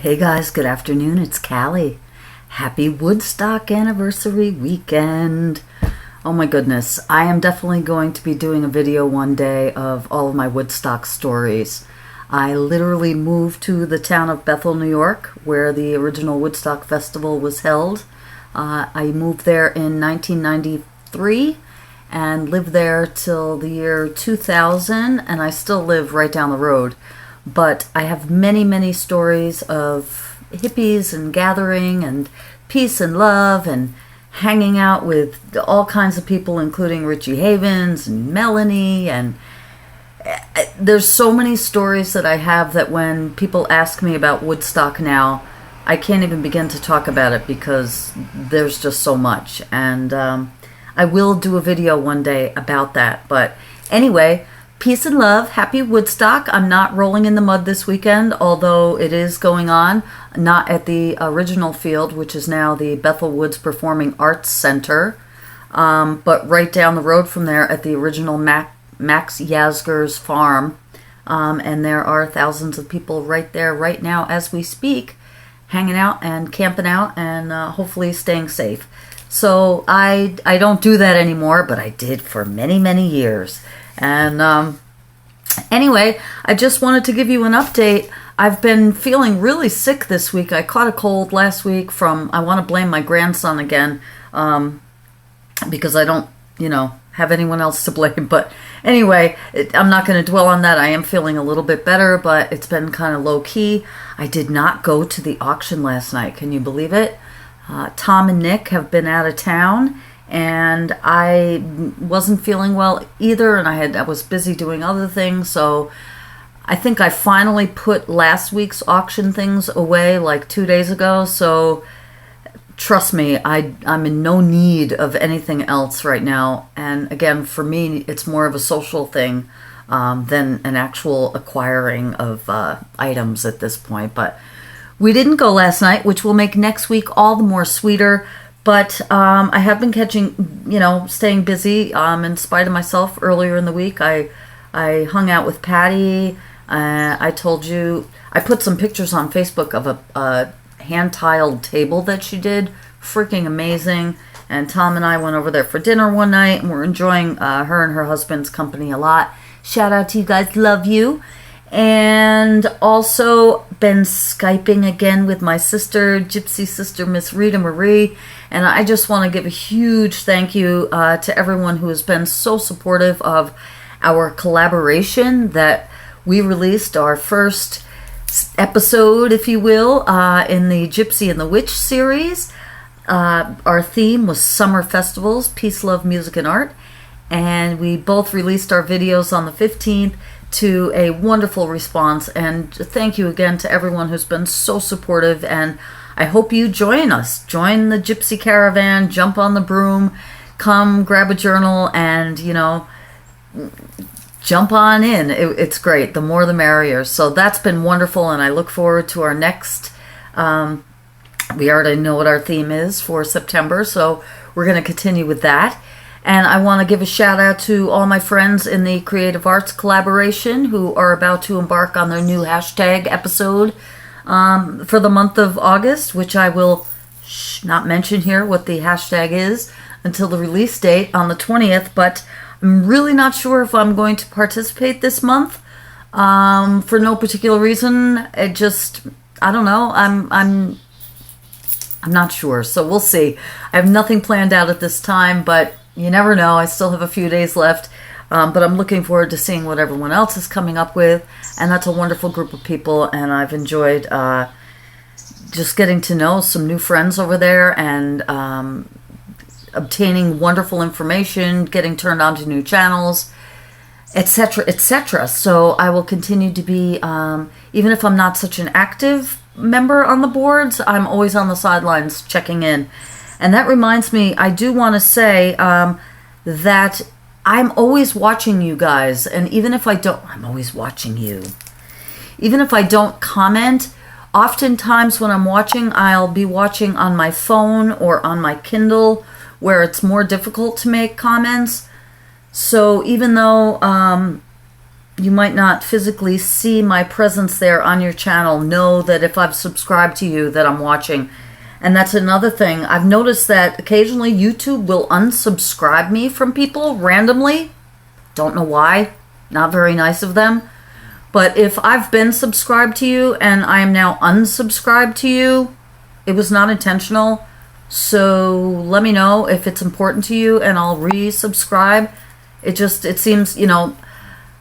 Hey guys, good afternoon. It's Cali. Happy Woodstock anniversary weekend. Oh my goodness. I am definitely going to be doing a video one day of all of my Woodstock stories. I literally moved to the town of Bethel, New York, where the original Woodstock Festival was held. I moved there in 1993 and lived there till the year 2000, and I still live right down the road. But I have many, many stories of hippies and gathering and peace and love and hanging out with all kinds of people, including Richie Havens and Melanie. And there's so many stories that I have that when people ask me about Woodstock now, I can't even begin to talk about it because there's just so much. And I will do a video one day about that. But anyway, peace and love. Happy Woodstock. I'm not rolling in the mud this weekend, although it is going on. Not at the original field, which is now the Bethel Woods Performing Arts Center, but right down the road from there at the original Max Yasgur's farm. And there are thousands of people right there right now as we speak, hanging out and camping out and hopefully staying safe. So I don't do that anymore, but I did for many, many years. And anyway, I just wanted to give you an update. I've been feeling really sick this week. I caught a cold last week from, I want to blame my grandson again, because I don't, have anyone else to blame. But anyway, I'm not going to dwell on that. I am feeling a little bit better, but it's been kind of low key. I did not go to the auction last night. Can you believe it? Tom and Nick have been out of town, and I wasn't feeling well either, and I was busy doing other things, so I think I finally put last week's auction things away like 2 days ago, so trust me, I'm in no need of anything else right now. And again, for me, it's more of a social thing than an actual acquiring of items at this point. But we didn't go last night, which will make next week all the more sweeter. But I have been staying busy in spite of myself. Earlier in the week, I hung out with Patty. I told you, I put some pictures on Facebook of a hand-tiled table that she did. Freaking amazing. And Tom and I went over there for dinner one night, and we're enjoying her and her husband's company a lot. Shout out to you guys. Love you. And also been Skyping again with my sister, Gypsy sister, Miss Rita Marie. And I just want to give a huge thank you to everyone who has been so supportive of our collaboration, that we released our first episode, if you will, in the Gypsy and the Witch series. Our theme was Summer Festivals, Peace, Love, Music, and Art. And we both released our videos on the 15th. To a wonderful response, and thank you again to everyone who's been so supportive, and I hope you join us. Join the Gypsy Caravan, jump on the broom, come grab a journal, and jump on in. It's great. The more the merrier. So that's been wonderful, and I look forward to our next, we already know what our theme is for September, so we're going to continue with that. And I want to give a shout out to all my friends in the Creative Arts Collaboration who are about to embark on their new hashtag episode for the month of August, which I will not mention here what the hashtag is until the release date on the 20th. But I'm really not sure if I'm going to participate this month for no particular reason. It just, I don't know. I'm not sure. So we'll see. I have nothing planned out at this time, but you never know. I still have a few days left, but I'm looking forward to seeing what everyone else is coming up with, and that's a wonderful group of people, and I've enjoyed just getting to know some new friends over there, and obtaining wonderful information, getting turned on to new channels, etc., etc. So I will continue to be, even if I'm not such an active member on the boards, I'm always on the sidelines checking in. And that reminds me, I do want to say that I'm always watching you guys. And even if I don't, I'm always watching you. Even if I don't comment, oftentimes when I'm watching, I'll be watching on my phone or on my Kindle, where it's more difficult to make comments. So even though you might not physically see my presence there on your channel, know that if I've subscribed to you that I'm watching. And that's another thing. I've noticed that occasionally YouTube will unsubscribe me from people randomly. Don't know why. Not very nice of them. But if I've been subscribed to you and I am now unsubscribed to you, it was not intentional. So let me know if it's important to you and I'll resubscribe. It seems, you know,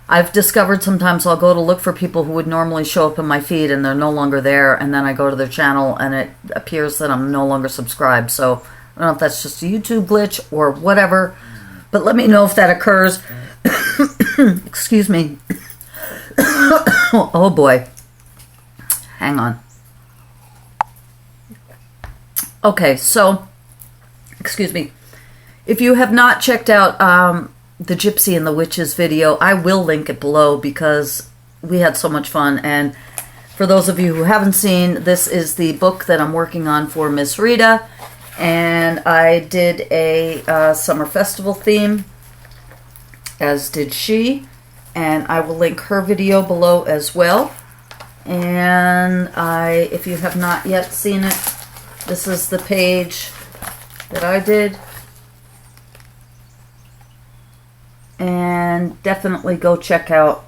I've discovered sometimes I'll go to look for people who would normally show up in my feed and they're no longer there, and then I go to their channel and it appears that I'm no longer subscribed. So I don't know if that's just a YouTube glitch or whatever, but let me know if that occurs. Excuse me. Oh boy. Hang on. Okay, so, excuse me. If you have not checked out the Gypsy and the Witches video, I will link it below because we had so much fun. And for those of you who haven't seen, this is the book that I'm working on for Miss Rita. And I did a summer festival theme, as did she. And I will link her video below as well. And if you have not yet seen it, this is the page that I did. And definitely go check out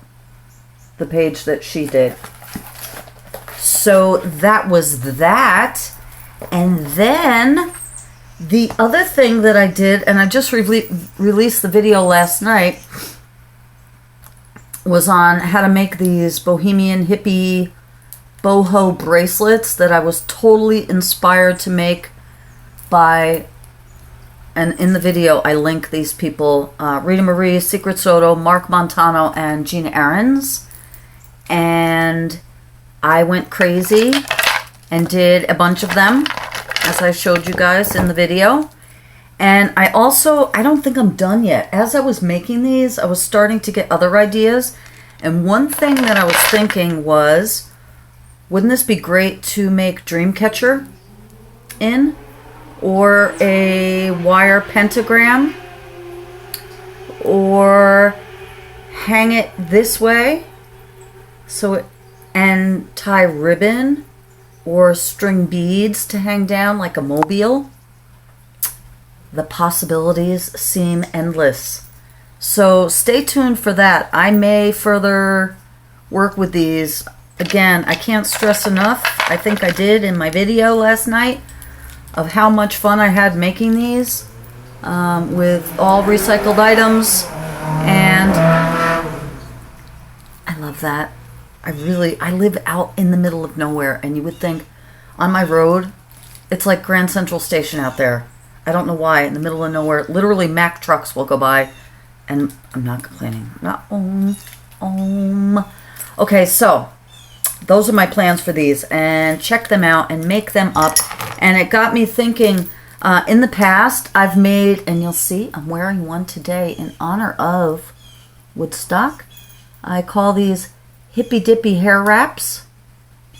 the page that she did. So that was that. And then the other thing that I did, and I just released the video last night, was on how to make these bohemian hippie boho bracelets that I was totally inspired to make by, and in the video I link these people, Rita Marie, Secret Soto, Mark Montano, and Gina Ahrens. And I went crazy and did a bunch of them, as I showed you guys in the video. And I don't think I'm done yet. As I was making these, I was starting to get other ideas. And one thing that I was thinking was, wouldn't this be great to make Dreamcatcher in? Or a wire pentagram? Or hang it this way? And tie ribbon or string beads to hang down like a mobile? The possibilities seem endless. So stay tuned for that. I may further work with these. Again, I can't stress enough, I think I did in my video last night, of how much fun I had making these with all recycled items. And I love that. I live out in the middle of nowhere, and you would think on my road, it's like Grand Central Station out there. I don't know why, in the middle of nowhere, literally Mack trucks will go by, and I'm not complaining. Okay, so those are my plans for these, and check them out and make them up. And it got me thinking, in the past, I've made, and you'll see, I'm wearing one today in honor of Woodstock. I call these Hippy Dippy hair wraps,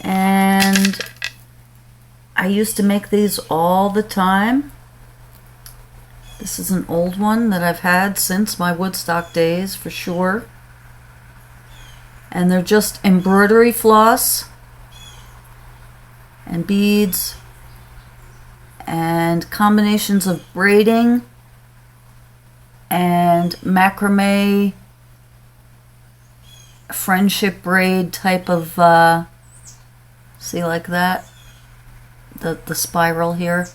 and I used to make these all the time. This is an old one that I've had since my Woodstock days, for sure. And they're just embroidery floss and beads and combinations of braiding and macrame friendship braid type of, see, like that, the spiral here,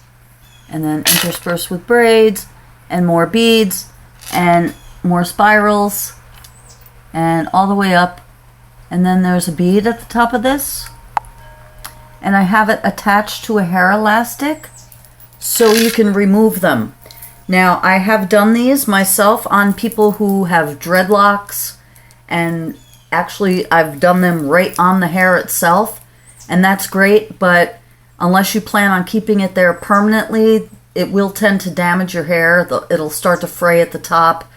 and then interspersed with braids and more beads and more spirals and all the way up. And then there's a bead at the top of this, and I have it attached to a hair elastic so you can remove them. Now, I have done these myself on people who have dreadlocks, and actually I've done them right on the hair itself, and that's great, but unless you plan on keeping it there permanently, it will tend to damage your hair. It'll start to fray at the top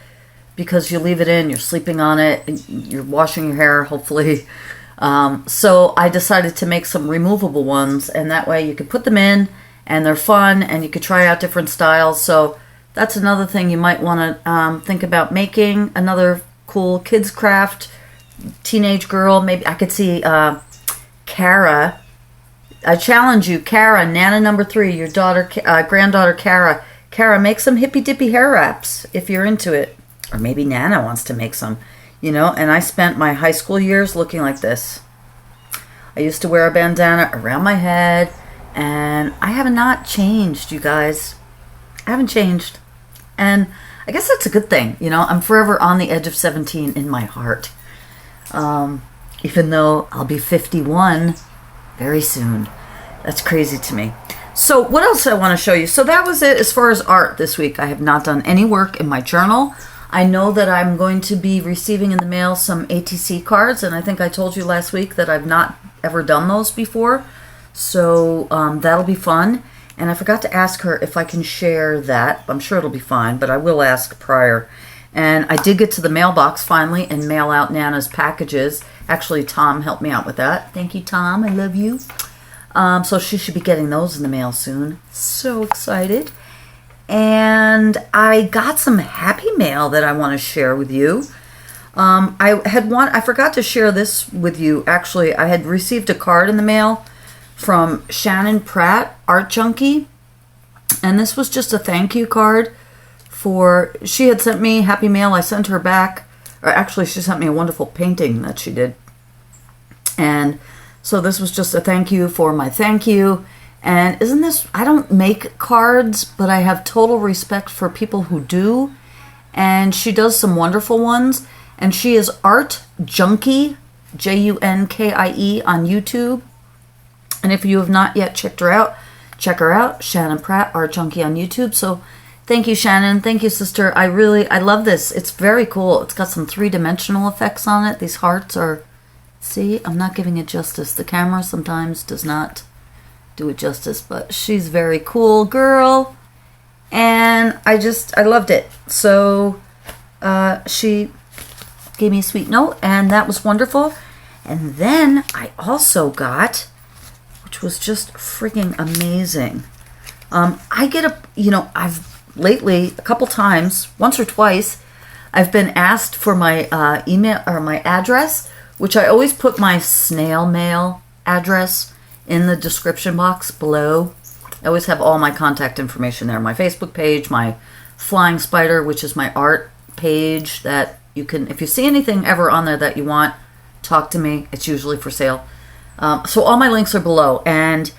because you leave it in, you're sleeping on it, and you're washing your hair, hopefully. So I decided to make some removable ones, and that way you can put them in, and they're fun, and you could try out different styles. So that's another thing you might want to think about making, another cool kids craft teenage girl. Maybe I could see Kara. I challenge you, Kara, Nana number 3, your daughter, granddaughter Kara. Kara, make some hippy dippy hair wraps if you're into it. Or maybe Nana wants to make some, you know. And I spent my high school years looking like this. I used to wear a bandana around my head, and I have not changed, you guys. I haven't changed. And I guess that's a good thing, you know. I'm forever on the edge of 17 in my heart. Even though I'll be 51 very soon. That's crazy to me. So what else I want to show you? So that was it as far as art this week. I have not done any work in my journal. I know that I'm going to be receiving in the mail some ATC cards, and I think I told you last week that I've not ever done those before. So that'll be fun. And I forgot to ask her if I can share that. I'm sure it'll be fine, but I will ask prior. And I did get to the mailbox finally and mail out Nana's packages. Actually, Tom helped me out with that. Thank you, Tom. I love you. So she should be getting those in the mail soon. So excited. And I got some happy mail that I want to share with you. I forgot to share this with you. Actually, I had received a card in the mail from Shannon Pratt, Art Junkie. And this was just a thank you card for, she had sent me happy mail. I sent her back, or actually she sent me a wonderful painting that she did. And so this was just a thank you for my thank you. And isn't this, I don't make cards, but I have total respect for people who do. And she does some wonderful ones. And she is Art Junkie, Junkie on YouTube. And if you have not yet checked her out, check her out. Shannon Pratt, Art Junkie on YouTube. So thank you, Shannon. Thank you, sister. I love this. It's very cool. It's got some 3-dimensional effects on it. These hearts are, see, I'm not giving it justice. The camera sometimes does not do it justice, but she's very cool girl. And I loved it. So she gave me a sweet note, and that was wonderful. And then I also got, which was just freaking amazing. I've lately, a couple times, once or twice, I've been asked for my email or my address, which I always put my snail mail address in the description box below. I always have all my contact information there. My Facebook page, my Flying Spider, which is my art page that you can, if you see anything ever on there that you want, talk to me. It's usually for sale. So all my links are below. And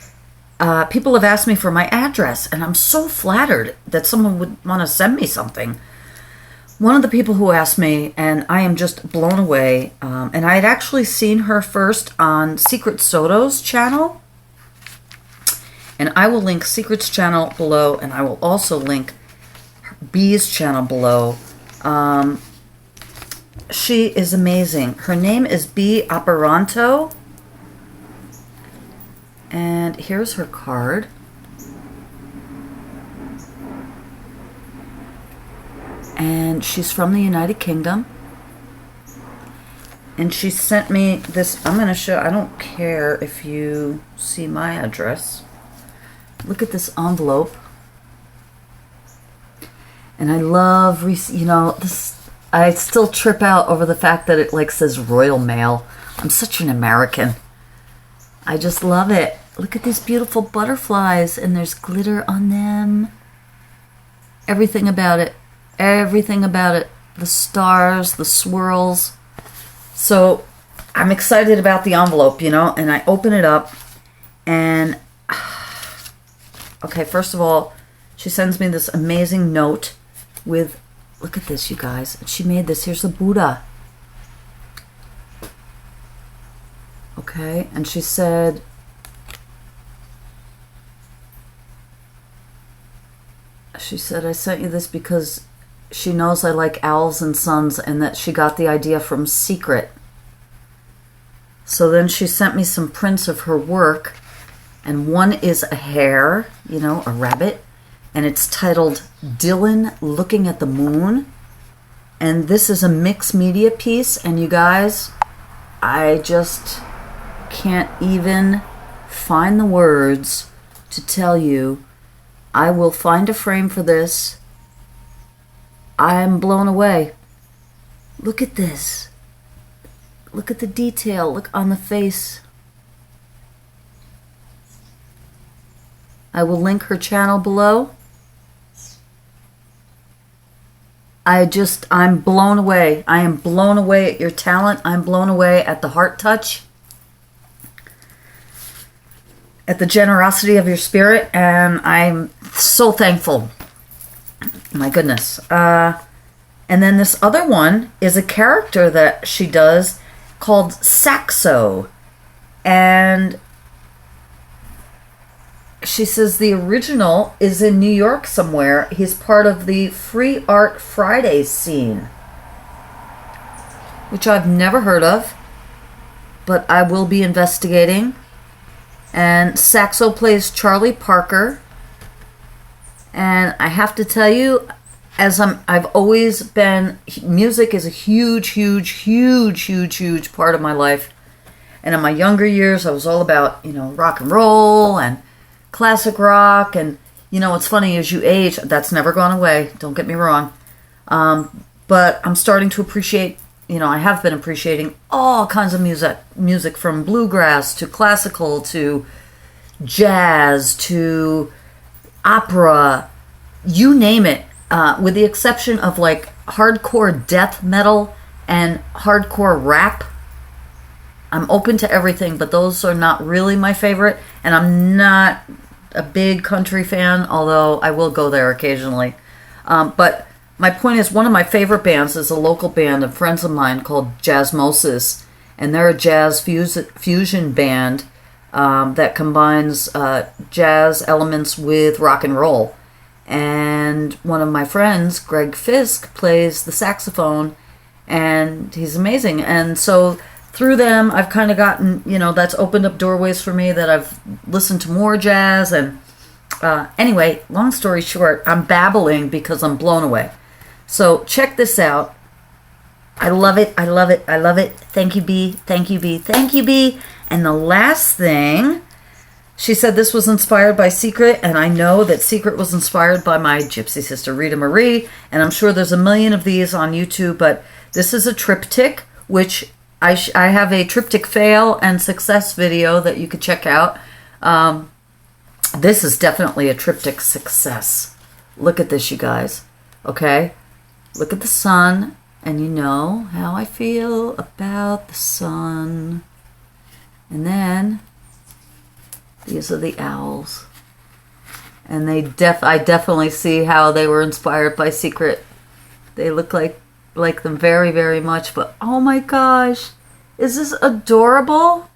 people have asked me for my address, and I'm so flattered that someone would want to send me something. One of the people who asked me, and I am just blown away, and I had actually seen her first on Secret Soto's channel. And I will link Secret's channel below, and I will also link B's channel below. She is amazing. Her name is B. Operanto. And here's her card. And she's from the United Kingdom. And she sent me this. I'm going to show. I don't care if you see my address. Look at this envelope. And I love, this. I still trip out over the fact that it says Royal Mail. I'm such an American. I just love it. Look at these beautiful butterflies, and there's glitter on them. Everything about it. Everything about it. The stars, the swirls. So I'm excited about the envelope, and I open it up, and okay, first of all, she sends me this amazing note with, look at this, you guys. She made this. Here's the Buddha. Okay, and she said, I sent you this because she knows I like owls and suns, and that she got the idea from Secret. So then she sent me some prints of her work, and one is a hare, a rabbit, and it's titled Dylan Looking at the Moon. And this is a mixed media piece, and you guys, I just can't even find the words to tell you. I will find a frame for this. I'm blown away. Look at this. Look at the detail. Look on the face. I will link her channel below. I'm blown away. I am blown away at your talent. I'm blown away at the heart touch, at the generosity of your spirit, and I'm so thankful. My goodness. And then this other one is a character that she does called Saxo. And she says the original is in New York somewhere. He's part of the Free Art Fridays scene, which I've never heard of, but I will be investigating. And Saxo plays Charlie Parker. And I have to tell you, I've always been, music is a huge part of my life. And in my younger years, I was all about, rock and roll and classic rock. And, it's funny, as you age, that's never gone away. Don't get me wrong. But I'm starting to appreciate, I have been appreciating all kinds of music from bluegrass to classical to jazz to opera, you name it, with the exception of like hardcore death metal and hardcore rap. I'm open to everything, but those are not really my favorite. And I'm not a big country fan, although I will go there occasionally. But my point is, one of my favorite bands is a local band of friends of mine called Jazzmosis. And they're a jazz fusion band that combines jazz elements with rock and roll. And one of my friends, Greg Fisk, plays the saxophone, and he's amazing. And so through them, I've kind of gotten, that's opened up doorways for me, that I've listened to more jazz. And anyway, long story short, I'm babbling because I'm blown away. So check this out. I love it. I love it. I love it. Thank you, B. Thank you, B. Thank you, B. And the last thing, she said this was inspired by Secret, and I know that Secret was inspired by my gypsy sister, Rita Marie, and I'm sure there's a million of these on YouTube, but this is a triptych, which I have a triptych fail and success video that you could check out. This is definitely a triptych success. Look at this, you guys. Okay? Look at the sun, and you know how I feel about the sun. And then these are the owls. And I definitely see how they were inspired by Secret. They look like them very, very much. But oh my gosh, is this adorable?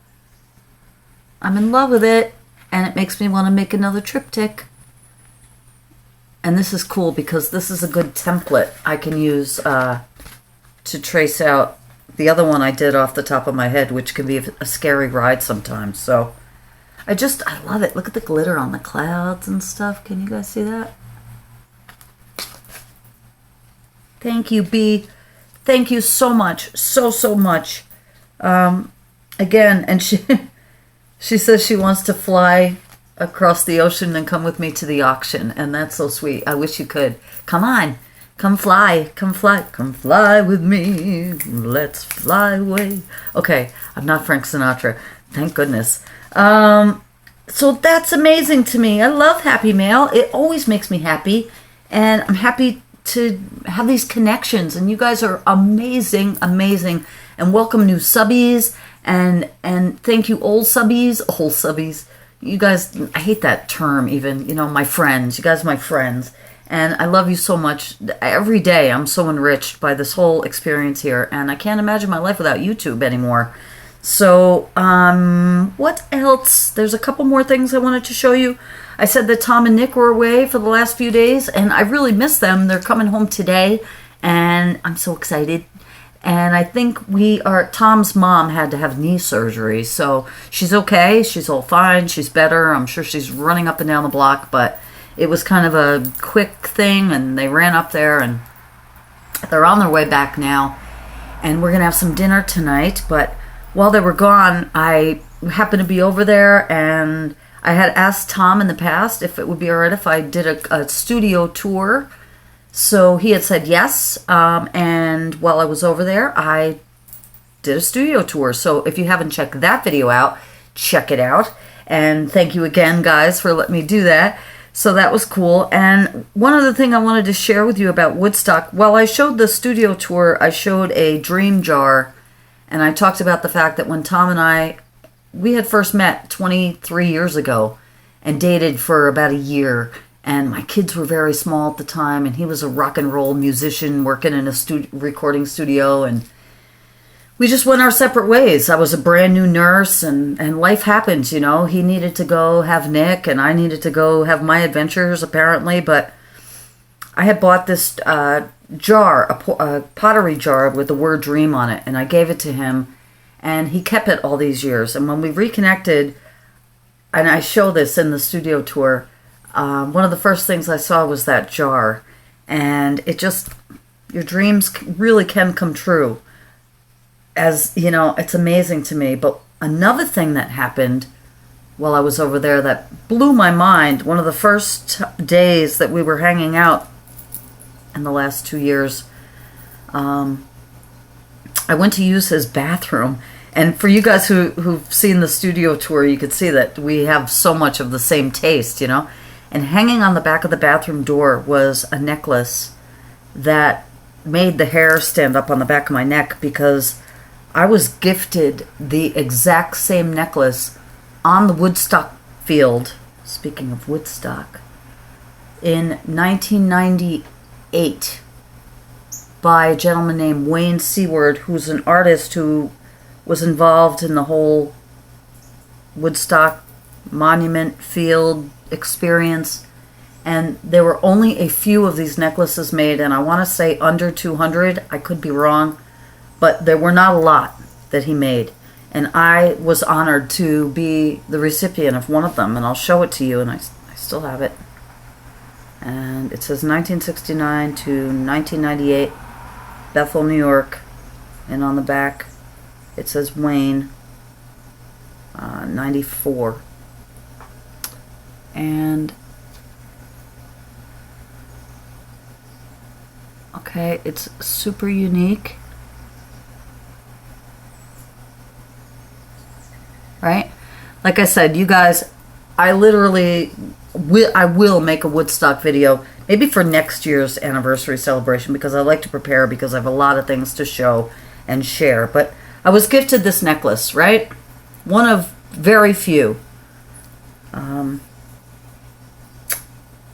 I'm in love with it. And it makes me want to make another triptych. And this is cool because this is a good template I can use to trace out. The other one I did off the top of my head, which can be a scary ride sometimes. So I love it. Look at the glitter on the clouds and stuff. Can you guys see that? Thank you, B. Thank you so much. So much. Again, and she says she wants to fly across the ocean and come with me to the auction. And that's so sweet. I wish you could. Come on. Come fly. Come fly. Come fly with me. Let's fly away. Okay. I'm not Frank Sinatra. Thank goodness. So that's amazing to me. I love Happy Mail. It always makes me happy. And I'm happy to have these connections. And you guys are amazing, amazing. And welcome new subbies. And thank you old subbies. You guys, I hate that term even. My friends. You guys are my friends. And I love you so much. Every day I'm so enriched by this whole experience here. And I can't imagine my life without YouTube anymore. So, what else? There's a couple more things I wanted to show you. I said that Tom and Nick were away for the last few days, and I really miss them. They're coming home today, and I'm so excited. And I think Tom's mom had to have knee surgery, so she's okay. She's all fine. She's better. I'm sure she's running up and down the block, but it was kind of a quick thing, and they ran up there, and they're on their way back now. And we're going to have some dinner tonight, but while they were gone, I happened to be over there, and I had asked Tom in the past if it would be all right if I did a studio tour. So he had said yes, and while I was over there, I did a studio tour. So if you haven't checked that video out, check it out. And thank you again, guys, for letting me do that. So that was cool. And one other thing I wanted to share with you about Woodstock, while I showed the studio tour, I showed a dream jar. And I talked about the fact that when Tom and we had first met 23 years ago and dated for about a year. And my kids were very small at the time. And he was a rock and roll musician working in a recording studio. And we just went our separate ways. I was a brand new nurse, and life happens, you know. He needed to go have Nick, and I needed to go have my adventures, apparently. But I had bought this jar, a pottery jar with the word dream on it, and I gave it to him, and he kept it all these years. And when we reconnected, and I show this in the studio tour, one of the first things I saw was that jar. And it just, your dreams really can come true. As you know, it's amazing to me. But another thing that happened while I was over there that blew my mind, one of the first days that we were hanging out in the last 2 years, I went to use his bathroom. And for you guys who've seen the studio tour, you could see that we have so much of the same taste, you know. And hanging on the back of the bathroom door was a necklace that made the hair stand up on the back of my neck, because I was gifted the exact same necklace on the Woodstock field, speaking of Woodstock, in 1998 by a gentleman named Wayne Seward, who's an artist who was involved in the whole Woodstock monument field experience. And there were only a few of these necklaces made, and I want to say under 200. I could be wrong. But there were not a lot that he made. And I was honored to be the recipient of one of them. And I'll show it to you, and I still have it. And it says 1969 to 1998, Bethel, New York. And on the back, it says Wayne, 94. And, okay, it's super unique. Right? Like I said, you guys, I literally will make a Woodstock video, maybe for next year's anniversary celebration, because I like to prepare, because I have a lot of things to show and share. But I was gifted this necklace, right? One of very few.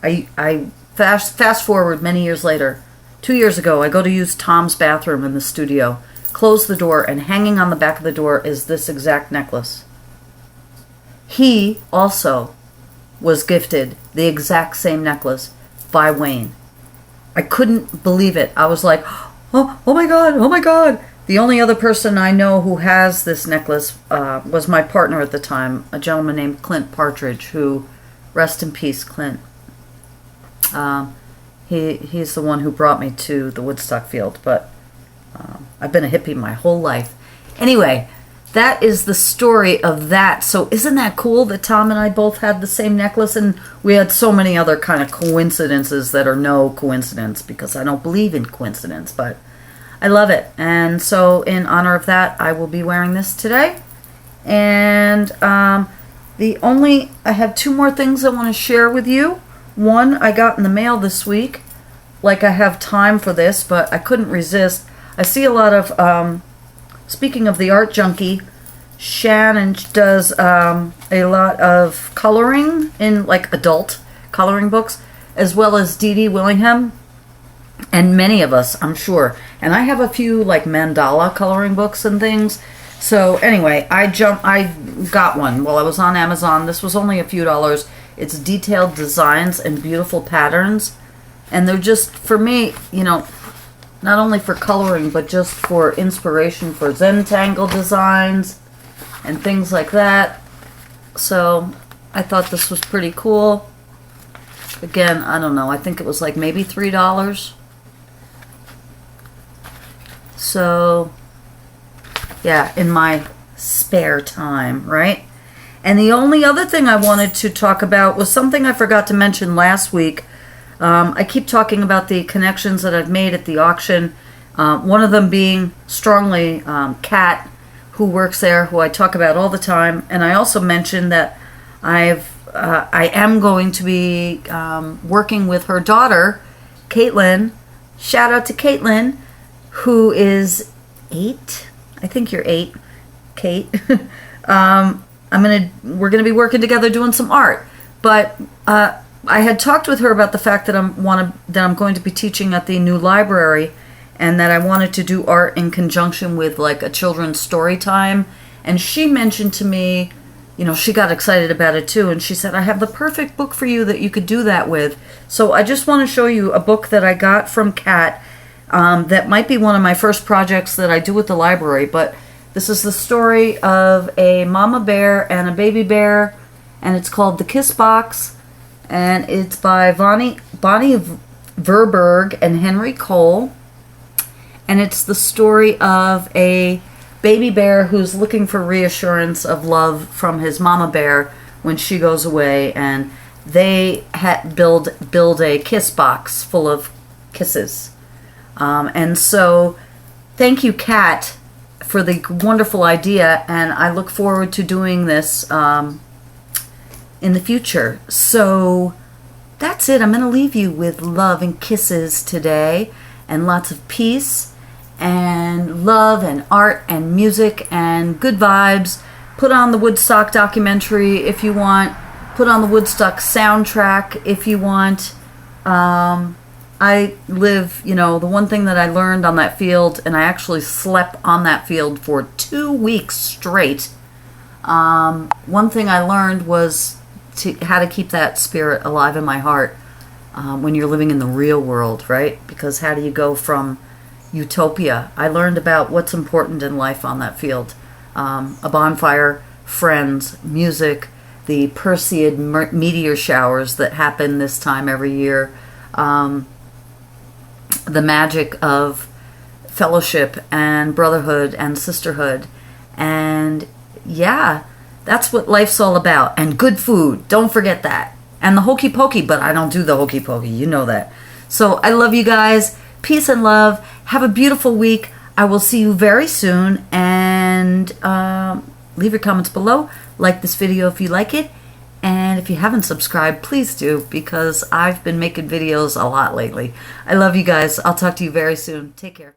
I fast forward many years later. 2 years ago, I go to use Tom's bathroom in the studio, close the door, and hanging on the back of the door is this exact necklace. He also was gifted the exact same necklace by Wayne. I couldn't believe it. I was like, oh my God, oh my God. The only other person I know who has this necklace was my partner at the time, a gentleman named Clint Partridge, who, rest in peace, Clint. He's the one who brought me to the Woodstock field, but I've been a hippie my whole life. Anyway, that is the story of that. So isn't that cool that Tom and I both had the same necklace? And we had so many other kind of coincidences that are no coincidence, because I don't believe in coincidence, but I love it. And so in honor of that, I will be wearing this today. And I have two more things I want to share with you. One I got in the mail this week. Like, I have time for this, but I couldn't resist. I see a lot of, speaking of the art junkie, Shannon does a lot of coloring in, like, adult coloring books, as well as Dee Dee Willingham, and many of us, I'm sure. And I have a few, like, mandala coloring books and things. So anyway, I got one while I was on Amazon. This was only a few dollars. It's detailed designs and beautiful patterns. And they're just, for me, you know, not only for coloring, but just for inspiration for Zentangle designs and things like that. So I thought this was pretty cool. Again, I don't know. I think it was like maybe $3. So, yeah, in my spare time, right? And the only other thing I wanted to talk about was something I forgot to mention last week. I keep talking about the connections that I've made at the auction. One of them being strongly Kat, who works there, who I talk about all the time. And I also mentioned that I am going to be working with her daughter, Caitlin. Shout out to Caitlin, who is 8. I think you're 8, Kate. We're gonna be working together doing some art. But I had talked with her about the fact that I'm going to be teaching at the new library, and that I wanted to do art in conjunction with like a children's story time. And she mentioned to me, you know, she got excited about it too, and she said, I have the perfect book for you that you could do that with. So I just want to show you a book that I got from Kat that might be one of my first projects that I do at the library. But this is the story of a mama bear and a baby bear, and it's called The Kiss Box, and it's by Bonnie Verberg and Henry Cole. And it's the story of a baby bear who's looking for reassurance of love from his mama bear when she goes away, and they build a kiss box full of kisses. And so thank you, Kat, for the wonderful idea, and I look forward to doing this in the future. So that's it. I'm going to leave you with love and kisses today, and lots of peace and love and art and music and good vibes. Put on the Woodstock documentary if you want. Put on the Woodstock soundtrack if you want. I live, you know, the one thing that I learned on that field, and I actually slept on that field for 2 weeks straight. One thing I learned was how to keep that spirit alive in my heart when you're living in the real world, right? Because how do you go from utopia? I learned about what's important in life on that field. A bonfire, friends, music, the Perseid meteor showers that happen this time every year, the magic of fellowship and brotherhood and sisterhood. And yeah, that's what life's all about. And good food, don't forget that. And the hokey pokey, but I don't do the hokey pokey, you know that. So I love you guys. Peace and love. Have a beautiful week. I will see you very soon. And leave your comments below. Like this video if you like it. And if you haven't subscribed, please do, because I've been making videos a lot lately. I love you guys. I'll talk to you very soon. Take care.